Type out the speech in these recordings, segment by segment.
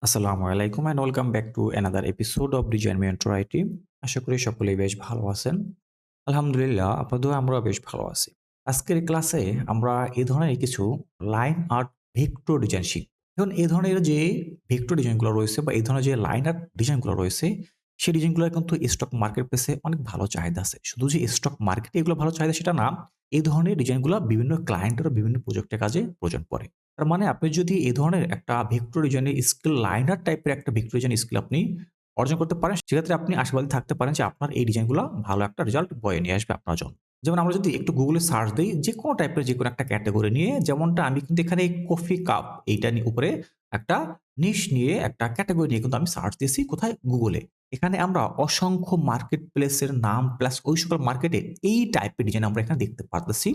আসসালামু আলাইকুম and welcome back to another episode of design mentor IT. আশা করি সকলেই বেশ ভালো আছেন। আলহামদুলিল্লাহ আপাতত আমরাও বেশ ভালো আছি। আজকের ক্লাসে আমরা এ ধরনের কিছু লাইন আর্ট ভেক্টর ডিজাইন শিখব। এখন এই ধরনের যে ভেক্টর ডিজাইনগুলো রয়েছে বা এই ধরনের যে লাইন আর্ট ডিজাইনগুলো রয়েছে, সেই ডিজাইনগুলোর কিন্তু স্টক মার্কেট প্লেসে অনেক ভালো চাহিদা আছে। শুধু যে স্টক মার্কেটে এগুলো ভালো চাহিদা সেটা না, এই ধরনের ডিজাইনগুলো বিভিন্ন ক্লায়েন্টেরও বিভিন্ন প্রজেক্টের কাজে প্রয়োজন পড়ে। তার মানে আপনি যদি এই ধরনের একটা ভেক্টর ডিজাইনের স্কিল লাইনার টাইপের একটা ভেক্টর ডিজাইন স্কিল আপনি অর্জন করতে পারেন, সেক্ষেত্রে আপনি আশাবাদী থাকতে পারেন যে আপনার এই ডিজাইনগুলো ভালো একটা রেজাল্ট বয়ে নিয়ে আসবে আপনার জন্য। যেমন আমরা যদি একটু গুগলে সার্চ দেই যেকোনো টাইপের যেকোনো একটা ক্যাটেগরি নিয়ে, যেমনটা আমি কিন্তু এখানে কফি কাপ এইটা নিয়ে উপরে একটা নিশ নিয়ে একটা ক্যাটেগরি নিয়ে কিন্তু আমি সার্চ দিয়েছি কোথায়? গুগলে। এখানে আমরা অসংখ্য মার্কেট প্লেসের নাম প্লাস ওই সকল মার্কেটে এই টাইপের ডিজাইন আমরা এখানে দেখতে পারতেছি।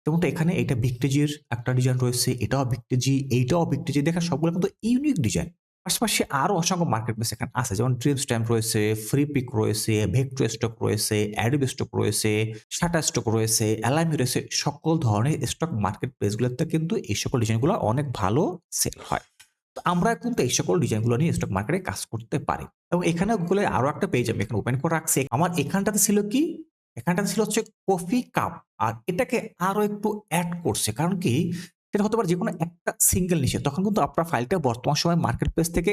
যেমনটা এখানে এটা ভিক্টোরিয়ার একটা ডিজাইন রয়েছে, এটাও ভিক্টোরি, এইটাও ভিক্টোরি। দেখেন সবগুলো কিন্তু ইউনিক ডিজাইন। পাশাপাশি আরো অসংখ্য মার্কেট প্লেস এখানে আছে। যেমন ড্রিম স্ট্যাম্প রয়েছে, ফ্রি পিক রয়েছে, ভেক্টর স্টক রয়েছে, অ্যাডোবি স্টক রয়েছে, শাটার স্টক রয়েছে, এলআইএম রয়েছে। সকল ধরনের স্টক মার্কেট প্লেসগুলোতে কিন্তু এই সকল ডিজাইনগুলো অনেক ভালো সেল হয়। তো আমরা কিন্তু এই সকল ডিজাইনগুলো নিয়ে স্টক মার্কেটে কাজ করতে পারি। এবং এখানে গুগলে আরো একটা পেজ আমি এখানে ওপেন করে রাখছি। আমার এখানটাতে ছিল কি? এখানটাতে ছিল হচ্ছে কফি কাপ। আর এটাকে আরো একটু এড করছে। কারণ কি? সেটা হতে পারে যেকোনো একটা সিঙ্গেল নিশে। তখন কিন্তু আপনার ফাইলটা বর্তমান সময়ে মার্কেট প্লেস থেকে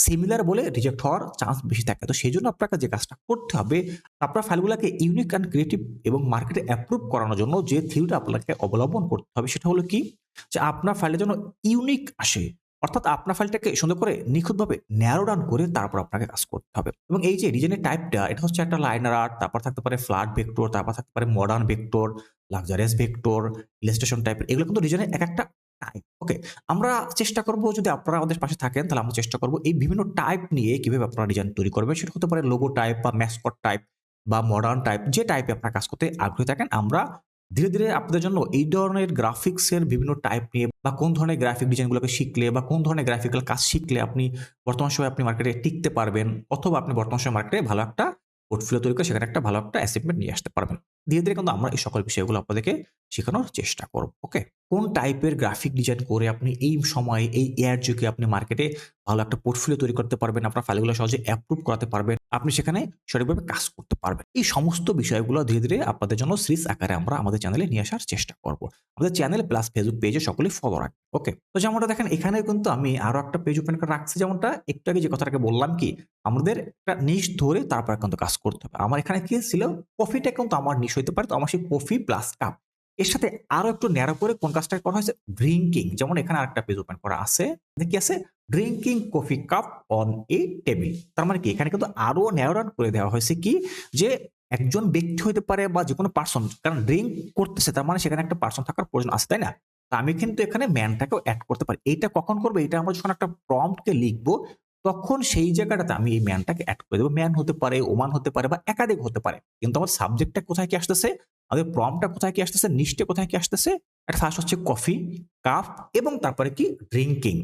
সিমিলার বলে রিজেক্ট হওয়ার চান্স বেশি থাকে। তো সেজন্য আপনাকে যে কাজটা করতে হবে, আপনার ফাইলগুলোকে ইউনিক অ্যান্ড ক্রিয়েটিভ এবং মার্কেটে অ্যাপ্রুভ করানোর জন্য যে থিওরিটা আপনাকে অবলম্বন করতে হবে সেটা হলো কি? যে আপনার ফাইলের জন্য ইউনিক আসে। অর্থাৎ আপনার ফাইলটাকে সুন্দর করে নিখুঁতভাবে ন্যারো ডাউন করে তারপর আপনাকে কাজ করতে হবে। এবং এই যে ডিজাইনের টাইপটা, এটা হচ্ছে একটা লাইনার আর্ট, তারপর থাকতে পারে ফ্ল্যাট ভেক্টর, তারপর থাকতে পারে modern vector, luxurious vector, illustration টাইপের। এগুলো কিন্তু ডিজাইনের একেকটা টাইপ। ওকে? আমরা চেষ্টা করব, যদি আপনারা আমাদের পাশে থাকেন তাহলে আমরা চেষ্টা করব এই বিভিন্ন টাইপ নিয়ে কিভাবে আপনারা ডিজাইন তৈরি করবেন। সেটা হতে পারে লোগো টাইপ বা ম্যাসকট টাইপ বা মডার্ন টাইপ, যে টাইপে আপনারা কাজ করতে আগ্রহী থাকেন, আমরা ধীরে, ধীরে আপনাদের জন্য এই ধরনের গ্রাফিক্স এর বিভিন্ন টাইপ নিয়ে বা কোন ধরনের গ্রাফিক ডিজাইনগুলোকে শিখলে বা কোন ধরনের গ্রাফিক্যাল কাজ শিখলে আপনি বর্তমান সময়ে আপনি মার্কেটে টিকতে পারবেন, অথবা আপনি বর্তমান সময়ে মার্কেটে ভালো একটা পোর্টফোলিও তৈরি করে সেখানে একটা ভালো একটা অ্যাচিভমেন্ট নিয়ে আসতে পারবেন। ধীরে, ধীরে কিন্তু আমরা এই সকল বিষয়গুলো আপনাদেরকে শেখানোর চেষ্টা করব। ওকে? কোন টাইপের গ্রাফিক ডিজাইন করে আপনি এই সময়ে এই এআই যুগে আপনি মার্কেটে ভালো একটা পোর্টফোলিও তৈরি করতে পারবেন, আপনার ফাইলগুলো সহজে অ্যাপ্রুভ করাতে পারবেন, আপনি সেখানে সঠিকভাবে কাজ করতে পারবেন। এই সমস্ত বিষয়গুলো ধীরে, ধীরে আপনাদের জন্য সিরিজ আকারে আমরা আমাদের চ্যানেলে নিয়ে আসার চেষ্টা করব। আমাদের চ্যানেল প্লাস ফেসবুক পেজে সকলেই ফলো রাখবেন। ওকে? তো যেমনটা দেখেন এখানে কিন্তু আমি আরো একটা পেজ ওপেন করে রাখছি, যেমনটা একটু আগে যে কথাটাকে বললাম কি, আমাদের একটা নিশ ধরে তারপরে কিন্তু কাজ করতে হবে। আমার এখানে কি ছিল? কফিটা কিন্তু আমার নিশ হইতে পারে। তো আমার সেই কফি প্লাস কাপ। এর সাথে আরো একটু ন্যারো করে কোন কাজটা করা হয়েছে? ড্রিংকিং। যেমন এখানে আরেকটা পেজ ওপেন করা আছে। এখানে কি আছে? Drinking coffee cup on a table. তার মানে কি? এখানে কিন্তু আরো ন্যারো ডাউন করে দেওয়া হয়েছে কি? যে একজন ব্যক্তি হইতে পারে বা যেকোনো পারসন, কারণ ড্রিংক করতেছে তার মানে সেখানে একটা পারসন থাকার প্রয়োজন আছে, তাই না? তো আমি কিন্তু এখানে ম্যানটাকেও এড করতে পারি। এইটা কখন করব? এটা আমরা যখন একটা প্রম্পট কে লিখবো, তখন সেই জায়গাটাতে আমি এই ম্যানটাকে এড করে দেব। ম্যান হতে পারে, ওমান হতে পারে বা একাধিক হতে পারে। কিন্তু আমার সাবজেক্টটা কোথায় কি আসতেছে? আমাদের প্রম্পটটা কোথায় কি আসতেছে? নিচটা কোথায় কি আসতেছে? এটা ফার্স্ট হচ্ছে কফি, কাপ এবং তারপরে কি? ড্রিংকিং।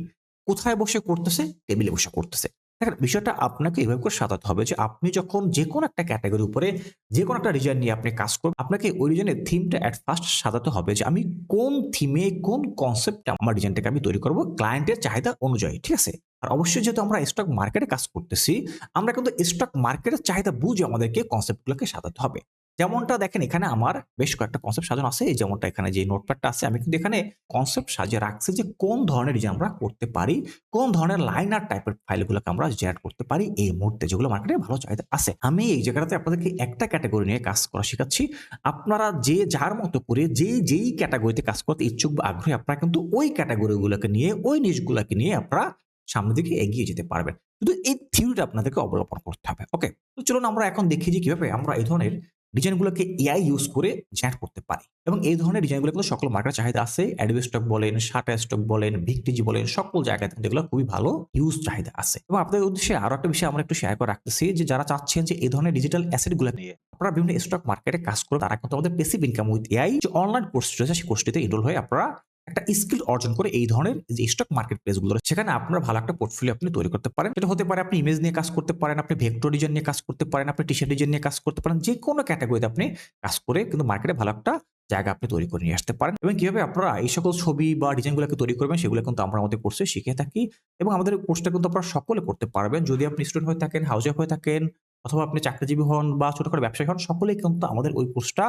কোথায় বসে করতেছে? টেবিলে বসে করতেছে। দেখেন বিষয়টা আপনাকে এভাবে করে সাজাতে হবে যে আপনি যখন যেকোনো একটা ক্যাটেগরির উপরে যেকোনো একটা রিজন নিয়ে আপনি কাজ করবেন, আপনাকে ওই রিজনের থিমটা এট ফার্স্ট সাজাতে হবে যে আমি কোন থিমে কোন কনসেপ্টে আমার ডিজাইনটাকে আমি তৈরি করব ক্লায়েন্টের চাহিদা অনুযায়ী। ঠিক আছে? আর অবশ্যই যেহেতু আমরা স্টক মার্কেটে কাজ করতেছি, আমরা কিন্তু স্টক মার্কেটের চাহিদা বুঝে আমাদেরকে কনসেপ্টগুলোকে সাজাতে হবে। যেমনটা দেখেন এখানে আমার বেশ কয়েকটা কনসেপ্ট সাজানো আছে। এই যেমনটা এখানে যে নোটপ্যাডটা আছে, আমি কিন্তু এখানে কনসেপ্ট সাজিয়ে রাখছি যে কোন ধরনের ডিজাইন আমরা করতে পারি, কোন ধরনের লাইনার টাইপের ফাইলগুলোকে আমরা জেনারেট করতে পারি এই মুহূর্তে, যেগুলো মার্কেটে ভালো চাহিদা আছে। আমি এই জায়গাটাতে আপনাদেরকে একটা ক্যাটেগরি নিয়ে কাজ করা শিখাচ্ছি। আপনারা যে যার মতো করে যেই ক্যাটেগরিতে কাজ করতে ইচ্ছুক বা আগ্রহী, আপনারা কিন্তু ওই ক্যাটেগরিগুলোকে নিয়ে, ওই নিশগুলোকে নিয়ে আপনারা সামনের দিকে এগিয়ে যেতে পারবেন। শুধু এই থিওরিটা আপনাদেরকে অবলম্বন করতে হবে। ওকে? তো চলুন আমরা এখন দেখি যে কিভাবে আমরা এই ধরনের ডিজাইনগুলোকে এআই ইউজ করে জেনারেট করতে পারি। এবং এই ধরনের ডিজাইনগুলো কিন্তু সকল মার্কেটে চাহিদা আছে। অ্যাডোবি স্টক বলেন, শাটার স্টক বলেন, ভিক্টিজি বলেন, সকল জায়গায় কিন্তু এগুলো খুবই ভালো হিউজ চাহিদা আছে। এবং আপনাদের উদ্দেশ্যে আরো একটা বিষয় আমরা একটু শেয়ার করে রাখতেছি যে যারা চাচ্ছেন যে এই ধরনের ডিজিটাল অ্যাসেট গুলো নিয়ে আপনারা বিভিন্ন স্টক মার্কেটে কাজ করে, তারা কিন্তু আমাদের প্যাসিভ ইনকাম উইথ এআই যে অনলাইন কোর্স রয়েছে সেই কোর্সটিতে এনরোল হয়ে আপনারা একটা স্কিল অর্জন করে এই ধরনের যে স্টক মার্কেট প্লেস গুলো সেখানে আপনারা ভালো একটা পোর্টফোলিও আপনি তৈরি করতে পারেন। এটা হতে পারে আপনি ইমেজ নিয়ে কাজ করতে পারেন, আপনি ভেক্টর ডিজাইন নিয়ে কাজ করতে পারেন, আপনি টি-শার্ট ডিজাইন নিয়ে কাজ করতে পারেন। যেকোনো ক্যাটেগরিতে আপনি কাজ করে কিন্তু মার্কেটে ভালো একটা জায়গা আপনি তৈরি করে নিয়ে আসতে পারেন এবং কিভাবে আপনারা এই সকল ছবি বা ডিজাইনগুলোকে তৈরি করবেন সেগুলো কিন্তু আমরা আমাদের কোর্সে শিখে থাকি এবং আমাদের কোর্সটা কিন্তু আপনারা সকলে করতে পারবেন। যদি আপনি স্টুডেন্ট হয়ে থাকেন, হাউস ওয়াইফ হয়ে থাকেন অথবা আপনি চাকরিজীবী হন বা ছোটখাটো ব্যবসায়ী হন, সকলেই কিন্তু আমাদের ওই কোর্সটা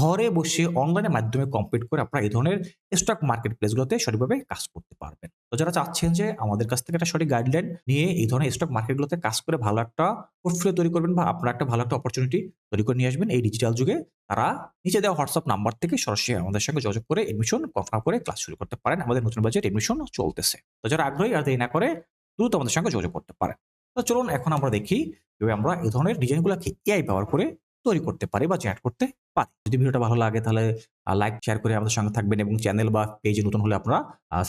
ঘরে বসে অনলাইনের মাধ্যমে কমপ্লিট করে আপনারা এই ধরনের স্টক মার্কেট প্লেসগুলোতে সঠিকভাবে কাজ করতে পারবেন। তো যারা চাচ্ছেন যে আমাদের কাছ থেকে একটা সঠিক গাইডলাইন নিয়ে এই ধরনের স্টক মার্কেটগুলোতে কাজ করে ভালো একটা পোর্টফোলিও তৈরি করবেন বা আপনারা একটা ভালো একটা অপরচুনিটি তৈরি করে নিয়ে আসবেন এই ডিজিটাল যুগে, তারা নিচে দেওয়া হোয়াটসঅ্যাপ নাম্বার থেকে সরাসরি আমাদের সঙ্গে যোগাযোগ করে এডমিশন কনফার্ম করে ক্লাস শুরু করতে পারেন। আমাদের নতুন ব্যাচের এডমিশন চলতেছে। তো যারা আগ্রহী আর দেরি না করে দ্রুত আমাদের সঙ্গে যোগাযোগ করতে পারেন। তো চলুন এখন আমরা দেখি কিভাবে আমরা এই ধরনের ডিজাইনগুলোকে এআই ব্যবহার করে তৈরি করতে পারি বা জেনারেট করতে পারি। যদি ভিডিওটা ভালো লাগে তাহলে লাইক শেয়ার করে আমাদের সঙ্গে থাকবেন এবং চ্যানেল বা পেজে নতুন হলে আপনারা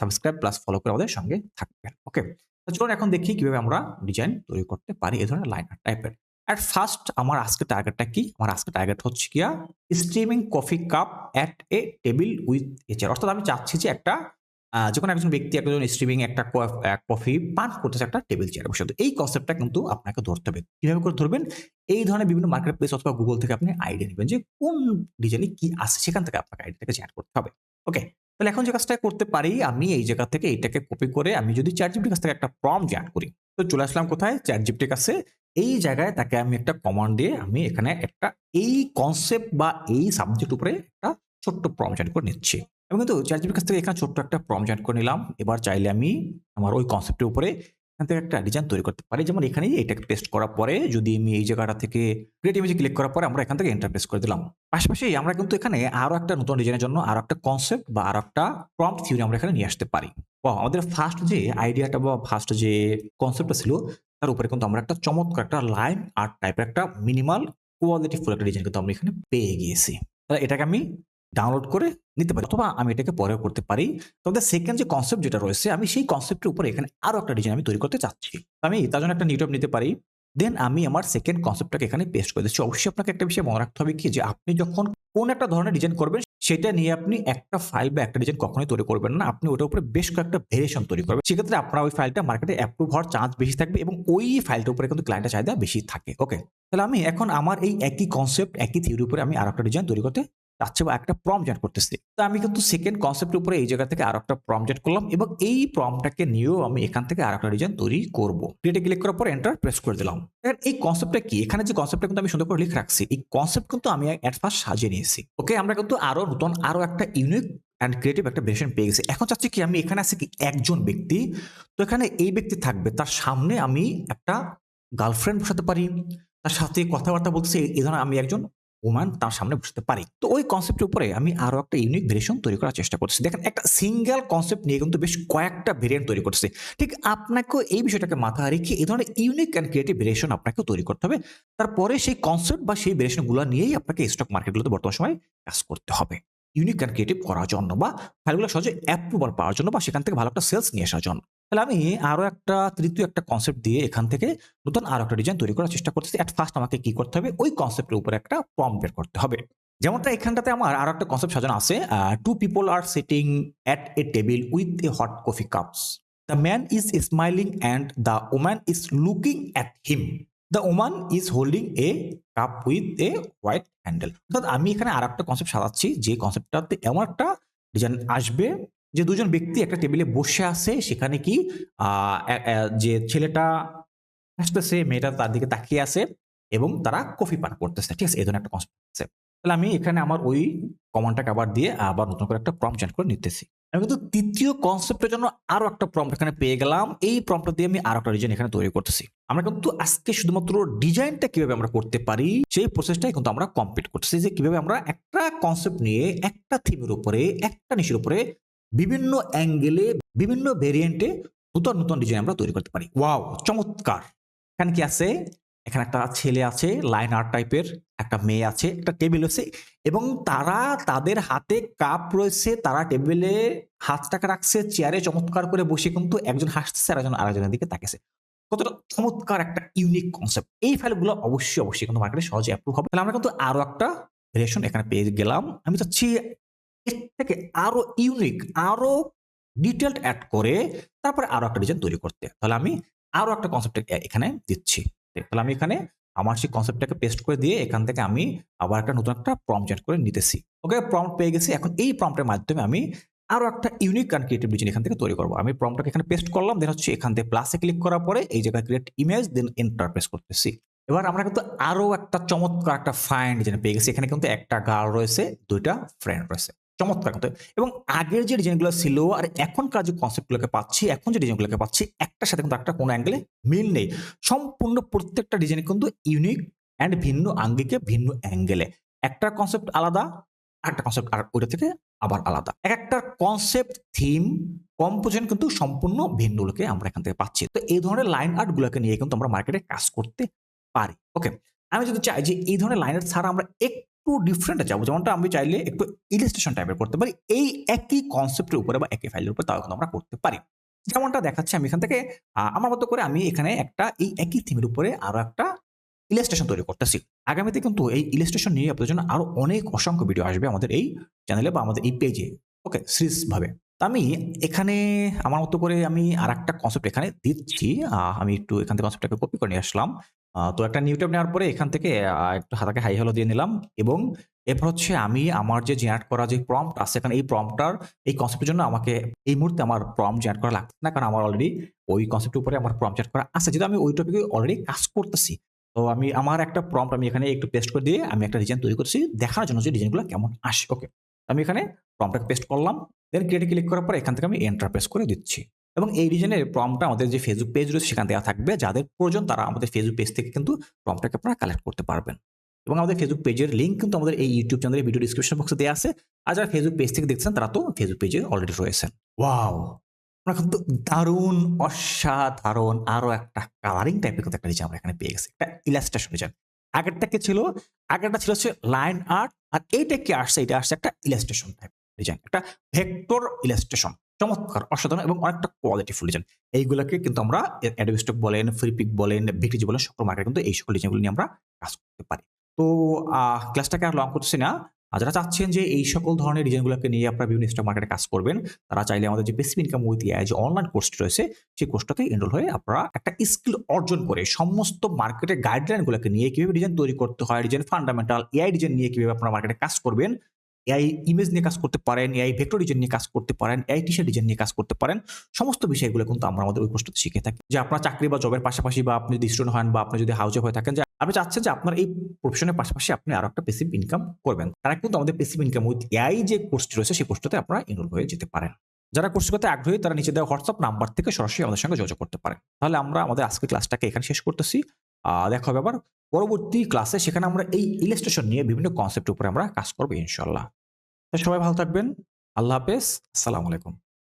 সাবস্ক্রাইব প্লাস ফলো করে আমাদের সঙ্গে থাকবেন। ওকে, তো চলুন এখন দেখি কিভাবে আমরা ডিজাইন তৈরি করতে পারি এই ধরনের লাইনার টাইপের। এট ফার্স্ট আমার আজকে টার্গেটটা কি? আমার আজকে টার্গেট হচ্ছে গিয়া streaming coffee cup at a table with A chair. অর্থাৎ আমি চাচ্ছি যে একটা যেকোনো একজন ব্যক্তি একজন স্ট্রিমিং একটা কফি পান করতেছে একটা টেবিল চেয়ারে বসে। তো এই কনসেপ্টটা কিন্তু আপনাকে ধরতে হবে। কিভাবে করে ধরবেন? এই ধরনের বিভিন্ন মার্কেট প্লেস অথবা গুগল থেকে আপনি আইডিয়া নিবেন যে কোন ডিজাইনে কি আছে, সেখান থেকে আপনাকে আইডিয়াটাকে জেনারেট করতে হবে। ওকে, তাহলে এখন যে কাজটা করতে পারি আমি এই জায়গা থেকে এইটাকে কপি করে আমি যদি চ্যাটজিপিটির কাছ থেকে একটা প্রম্পট জেনারেট করি, তো চলে আসলাম কোথায়? চ্যাটজিপিটির কাছে। এই জায়গায় তাকে আমি একটা কমান্ড দিয়ে আমি এখানে একটা এই কনসেপ্ট বা এই সাবজেক্ট উপরে একটা ছোট্ট প্রম্পট জেনারেট করে নিচ্ছি। এবং কিন্তু চ্যাটজিপিটির কাছ থেকে এখানে ছোট্ট একটা প্রম্পট জেনারেট করে নিলাম। এবার চাইলে আমি আমার ওই কনসেপ্টের উপরে এখান থেকে একটা ডিজাইন তৈরি করতে পারি। যেমন এখানেই এটাকে পেস্ট করার পরে যদি আমি এই জায়গাটা থেকে ক্রিয়েট ইমেজে ক্লিক করার পরে আমরা এখান থেকে এন্টার প্রেস করে দিলাম। পাশাপাশি আমরা কিন্তু এখানে আরো একটা নতুন ডিজাইনের জন্য আরো একটা কনসেপ্ট বা আরো একটা প্রম্পট থিওরি আমরা এখানে নিয়ে আসতে পারি। আমাদের ফার্স্ট যে আইডিয়াটা বা ফার্স্ট যে কনসেপ্টটা ছিল তার উপরে কিন্তু আমরা একটা চমৎকার একটা লাইন আর্ট টাইপের একটা মিনিমাল কোয়ালিটি ফুল একটা ডিজাইন কিন্তু আমরা এখানে পেয়ে গিয়েছি। তাহলে এটাকে আমি ডাউনলোড করে নিতে পারি অথবা আমি এটাকে পরেও করতে পারি। তবে সেকেন্ড যে কনসেপ্ট যেটা রয়েছে আমি সেই কনসেপ্টের উপরে এখানে আরো একটা ডিজাইন আমি তৈরি করতে চাচ্ছি। আমি তার জন্য একটা নিউ ট্যাব নিতে পারি। দেন আমি আমার সেকেন্ড কনসেপ্টটাকে এখানে পেস্ট করে দিচ্ছি। অবশ্যই আপনাকে একটা বিষয় মনে রাখতে হবে কি যে আপনি যখন কোন একটা ধরনের ডিজাইন করবেন সেটা নিয়ে আপনি একটা ফাইল বা একটা ডিজাইন কখনোই তৈরি করবেন না। আপনি ওটার উপরে বেশ কয়েকটা ভেরিয়েশন তৈরি করবেন। সেক্ষেত্রে আপনার ওই ফাইলটা মার্কেটে অ্যাপ্রুভ হওয়ার চান্স বেশি থাকবে এবং ওই ফাইলটার উপরে কিন্তু ক্লায়েন্টের চাহিদা বেশি থাকে। ওকে, তাহলে আমি এখন আমার এই একই কনসেপ্ট একই থিওরির উপরে আমি আরেকটা ডিজাইন তৈরি করতে চাচ্ছি বা একটা প্রম্পট জেনারেট করতেছি। তো আমি কিন্তু সেকেন্ড কনসেপ্টের উপরে এই জায়গা থেকে আরো একটা প্রম্পট জেনারেট করলাম এবং এই প্রম্পটটাকে নিয়েও আমি এখান থেকে আরেকটা ডিজাইন তৈরি করব। ক্রিয়েটে ক্লিক করার পর এন্টার প্রেস করে দিলাম। এবার এই কনসেপ্টটা কি? এখানে যে কনসেপ্টটা কিন্তু আমি সুন্দর করে লিখে রাখছি। এই কনসেপ্ট কিন্তু আমি এট ফার্স্ট সাজিয়ে নিয়েছি। ওকে, আমরা কিন্তু আরো নতুন আরো একটা ইউনিক অ্যান্ড ক্রিয়েটিভ একটা ভেরিয়েশন পেয়ে গেছি। এখন চাচ্ছি কি আমি এখানে আছে কি একজন ব্যক্তি, তো এখানে এই ব্যক্তি থাকবে, তার সামনে আমি একটা গার্লফ্রেন্ড বসাতে পারি, তার সাথে কথাবার্তা বলতেছি এই ধরনের আমি একজন ওমান তার সামনে বসতে পারি। তো ওই কনসেপ্টের উপরে আমি আরো একটা ইউনিক ভেরিয়েশন তৈরি করার চেষ্টা করছি। দেখেন একটা সিঙ্গেল কনসেপ্ট নিয়ে কিন্তু বেশ কয়েকটা ভেরিয়েন্ট তৈরি করছি। ঠিক আপনাকেও এই বিষয়টাকে মাথায় রেখে এই ধরনের ইউনিক অ্যান্ড ক্রিয়েটিভ ভেরিয়েশন আপনাকেও তৈরি করতে হবে। তারপরে সেই কনসেপ্ট বা সেই ভেরিয়েশনগুলো নিয়েই আপনাকে স্টক মার্কেটগুলোতে বর্তমান সময়ে কাজ করতে হবে। ইউনিক অ্যান্ড ক্রিয়েটিভ করার জন্য বা ফাইলগুলো সহজে অ্যাপ্রুভাল পাওয়ার জন্য বা সেখান থেকে ভালো একটা সেলস নিয়ে আসার জন্য। তাহলে আমি আরো একটা তৃতীয় একটা কনসেপ্ট দিয়ে এখান থেকে নতুন আরো একটা ডিজাইন তৈরি করার চেষ্টা করতেছি। এট ফার্স্ট আমাকে কি করতে হবে? ওই কনসেপ্টের উপরে একটা প্রম্পট বের করতে হবে। যেমনটা এখানটাতে আমার আরো একটা কনসেপ্ট সাজানো আছে। Two people are sitting at a table with a hot coffee cups. The man is smiling and the woman is looking at him. The woman is holding a cup with a white handle. অর্থাৎ আমি এখানে আরো একটা concept সাজাচ্ছি যে কনসেপ্টটাতে এমন একটা design আসবে যে দুজন ব্যক্তি একটা টেবিলে বসে আছে, সেখানে কি যে ছেলেটা হাসতেছে, মেয়েটা তার দিকে তাকিয়ে আছে এবং তারা কফি পান করতেছে। ঠিক আছে? এই ধরনের একটা কনসেপ্ট আছে। তাহলে আমি এখানে আমার ওই কমান্ডটাকে আবার দিয়ে আবার নতুন করে একটা প্রম্পট জেনারেট করে নিতেছি। আমি কিন্তু তৃতীয় কনসেপ্টের জন্য আরো একটা প্রম্পট এখানে পেয়ে গেলাম। এই প্রম্পটটা দিয়ে আমি আরো একটা ডিজাইন এখানে তৈরি করতেছি। আমরা কিন্তু আজকে শুধুমাত্র ডিজাইনটা কিভাবে আমরা করতে পারি সেই প্রসেসটাই কিন্তু আমরা কমপ্লিট করতেছি, যে কিভাবে আমরা একটা কনসেপ্ট নিয়ে একটা থিমের উপরে একটা নিশের উপরে বিভিন্ন অ্যাঙ্গেলে বিভিন্ন ভেরিয়েন্টে নতুন নতুন ডিজাইন আমরা তৈরি করতে পারি। ওয়াও, চমৎকার! এখানে কি আছে? এখানে একটা ছেলে আছে লাইন আর্ট টাইপের, একটা মেয়ে আছে, একটা টেবিল আছে এবং তারা তাদের হাতে কাপ রয়েছে, তারা টেবিলে হাতটাকে রাখছে, চেয়ারে চমৎকার করে বসে কিন্তু একজন হাসতেছে আর একজন আরেকজনের দিকে তাকিয়েছে। কতটা চমৎকার একটা ইউনিক কনসেপ্ট! এই ফাইলগুলো অবশ্যই কিন্তু মার্কেটে সহজে অ্যাপ্রুভ হবে। তাহলে আমরা কিন্তু আরো একটা ভেরিয়েশন এখানে পেয়ে গেলাম। আমি চাচ্ছি এর থেকে আরো ইউনিক, আরো ডিটেইলড এড করে তারপরে আরো একটা ডিজাইন তৈরি করতে। তাহলে আমি আরো একটা কনসেপ্ট এখানে দিচ্ছি। তাহলে আমি এখানে আমার সেই কনসেপ্টটাকে পেস্ট করে দিয়ে এখান থেকে আমি আবার একটা নতুন একটা প্রম্পট জেনারেট করে নিতেছি। ওকে, প্রম্পট পেয়ে গেছি। এখন এই প্রম্পটের মাধ্যমে আমি আরো একটা ইউনিক অ্যান্ড ক্রিয়েটিভ ডিজাইন এখান থেকে তৈরি করব। আমি প্রম্পটটাকে এখানে পেস্ট করলাম, দেন হচ্ছে এখান থেকে প্লাসে ক্লিক করার পরে এই জায়গায় create image, then enter press করতেছি। এবার আমরা কিন্তু আরো একটা চমৎকার একটা ফাইন ডিজাইন পেয়ে গেছি। এখানে কিন্তু একটা গার্ল রয়েছে, ২ টা ফ্রেন্ড রয়েছে। চমৎকার কিন্তু। এবং আগের যে ডিজাইনগুলো ছিল আর এখনকার যে কনসেপ্টগুলোকে পাচ্ছি, এখন যে ডিজাইনগুলোকে পাচ্ছি, একটার সাথে কিন্তু একটা কোনো অ্যাঙ্গেলে মিল নেই। সম্পূর্ণ প্রত্যেকটা ডিজাইন কিন্তু ইউনিক অ্যান্ড ভিন্ন আঙ্গিকে, ভিন্ন অ্যাঙ্গেলে। একটা কনসেপ্ট আলাদা, আরেকটা কনসেপ্ট আর ওইটা থেকে আবার আলাদা। একেকটার কনসেপ্ট, থিম, কম্পোজিশন কিন্তু সম্পূর্ণ ভিন্ন লুকে আমরা এখান থেকে পাচ্ছি। তো এই ধরনের লাইন আর্ট গুলোকে নিয়ে কিন্তু আমরা মার্কেটে কাজ করতে পারি। ওকে। আমি যদি চাই যে এই ধরনের লাইন আর্ট ছাড়া আমরা একটু ডিফারেন্ট এ যাবো, যেমনটা আমি চাইলে একটু ইলাস্ট্রেশন টাইপের করতে পারি। এই একই কনসেপ্টের উপরে বা একই ফাইলের উপরে তাও কিন্তু আমরা করতে পারি। যেমনটা দেখাচ্ছি আমি এখান থেকে আমার মতো করে আমি এখানে একটা এই একই থিমের উপরে আরো একটা ইলাস্ট্রেশন তৈরি করতেছি। আগামীতে কিন্তু এই ইলাস্ট্রেশন নিয়ে আপনাদের জন্য আরো অনেক অসংখ্য ভিডিও আসবে আমাদের এই চ্যানেলে বা আমাদের এই পেজে। ওকে, সিরিজ ভাবে। তো আমি এখানে আমার মতো করে আমি আরেকটা কনসেপ্ট এখানে দিচ্ছি। আমি একটু এখান থেকে কনসেপ্টটাকে কপি করে নিয়ে আসলাম। তো একটা নিউ ট্যাব নেওয়ার পরে এখান থেকে একটু হাতাকে হাই হ্যালো দিয়ে নিলাম এবং এরপর হচ্ছে আমি আমার যে জেনারেট করা যে প্রম্পট আছে এখানে এই প্রম্পটটার এই কনসেপ্টের জন্য আমাকে এই মুহূর্তে আমার প্রম্পট জেনারেট করা লাগছে না, কারণ আমার অলরেডি ওই কনসেপ্টের উপরে আমার প্রম্পট জেনারেট করা আছে। যেহেতু আমি ওই টপিকে অলরেডি কাজ করতেছি। তো আমি আমার একটা প্রম্পট আমি এখানে একটু পেস্ট করে দিয়ে আমি একটা ডিজাইন তৈরি করছি দেখানোর জন্য যে ডিজাইনগুলো কেমন আসে। ওকে, আমি এখানে প্রম্পটটাকে পেস্ট করলাম, দেন ক্রিয়েটে ক্লিক করার পর এখান থেকে আমি এন্টার প্রেস করে দিচ্ছি এবং এই ডিজাইনের প্রম্পটটা আমাদের যে ফেসবুক পেজ রয়েছে সেখানে দেওয়া থাকবে। যাদের প্রয়োজন তারা আমাদের ফেসবুক পেজ থেকে কিন্তু প্রম্পটটাকে আপনারা কালেক্ট করতে পারবেন এবং আমাদের ফেসবুক পেজের লিঙ্ক কিন্তু আমাদের এই ইউটিউব চ্যানেলের ভিডিও ডিসক্রিপশন বক্সে দেওয়া আছে। আর যারা ফেসবুক পেজ থেকে দেখছেন তারা তো ফেসবুক পেজে অলরেডি রয়েছেন। ওয়াও! আমরা কিন্তু দারুণ, অসাধারণ আরো একটা কালারিং টাইপের কিন্তু একটা ডিজাইন আমরা এখানে পেয়ে গেছি। একটা ইলাস্ট্রেশন ডিজাইন। আগেরটা কি ছিল? আগেরটা ছিল হচ্ছে লাইন আর্ট, আর এইটা কি আসছে? এটা আসছে একটা ইলাস্ট্রেশন টাইপ ডিজাইন। একটা ভেক্টর ইলাস্ট্রেশন। চমৎকার, অসাধারণ এবং অনেকটা কোয়ালিটিফুল ডিজাইন। এইগুলাকে কিন্তু আমরা Adobe Stock বলেন, ফ্রিপিক বলেন, ভিটিজি বলেন, সকল মার্কেটে কিন্তু এই সকল ডিজাইনগুলো নিয়ে আমরা কাজ করতে পারি। তো ক্লাসটাকে আর লং করতেছি না। যারা চাচ্ছেন যে এই সকল ধরনের ডিজাইনগুলোকে নিয়ে আপনারা বিভিন্ন স্টক মার্কেটে কাজ করবেন, তারা চাইলে আমাদের যে প্যাসিভ ইনকাম উইথ এআই যে অনলাইন কোর্সটি রয়েছে, সেই কোর্সটাতে এনরোল হয়ে আপনারা একটা স্কিল অর্জন করে সমস্ত মার্কেটের গাইডলাইনগুলোকে নিয়ে কিভাবে ডিজাইন তৈরি করতে হয়, ডিজাইন ফান্ডামেন্টাল, এআই ডিজাইন নিয়ে কিভাবে আপনারা মার্কেটে কাজ করবেন, এআই ইমেজ নিয়ে কাজ করতে পারেন, এআই ভেক্টর ডিজাইন নিয়ে কাজ করতে পারেন, এআই টি-শার্ট ডিজাইন নিয়ে কাজ করতে পারেন। সমস্ত বিষয়গুলো কিন্তু আমরা আমাদের ওই কোর্সটাতে শিখে থাকি। যে আপনার চাকরি বা জবের পাশাপাশি বা আপনি যদি স্টুডেন্ট হন বা আপনি যদি হাউস ওয়াইফ হয়ে থাকেন, যে আপনি চাচ্ছেন যে আপনার এই প্রফেশনের পাশাপাশি আপনি আরো একটা প্যাসিভ ইনকাম করবেন, তারা কিন্তু আমাদের প্যাসিভ ইনকাম উইথ এআই যে কোর্সটি রয়েছে সেই কোর্সটাতে আপনারা এনরোল হয়ে যেতে পারেন। যারা কোর্স করতে আগ্রহী তারা নিচে দেওয়া হোয়াটসঅ্যাপ নাম্বার থেকে সরাসরি আমাদের সঙ্গে যোগাযোগ করতে পারেন। তাহলে আমরা আমাদের আজকের ক্লাসটাকে এখানে শেষ করতেছি। দেখা হবে আবার পরবর্তী ক্লাসে, সেখানে আমরা এই ইলাস্ট্রেশন নিয়ে বিভিন্ন কনসেপ্টের উপরে আমরা কাজ করব ইনশাআল্লাহ। তো সবাই ভালো থাকবেন। আল্লাহ হাফেজ। আসসালামু আলাইকুম।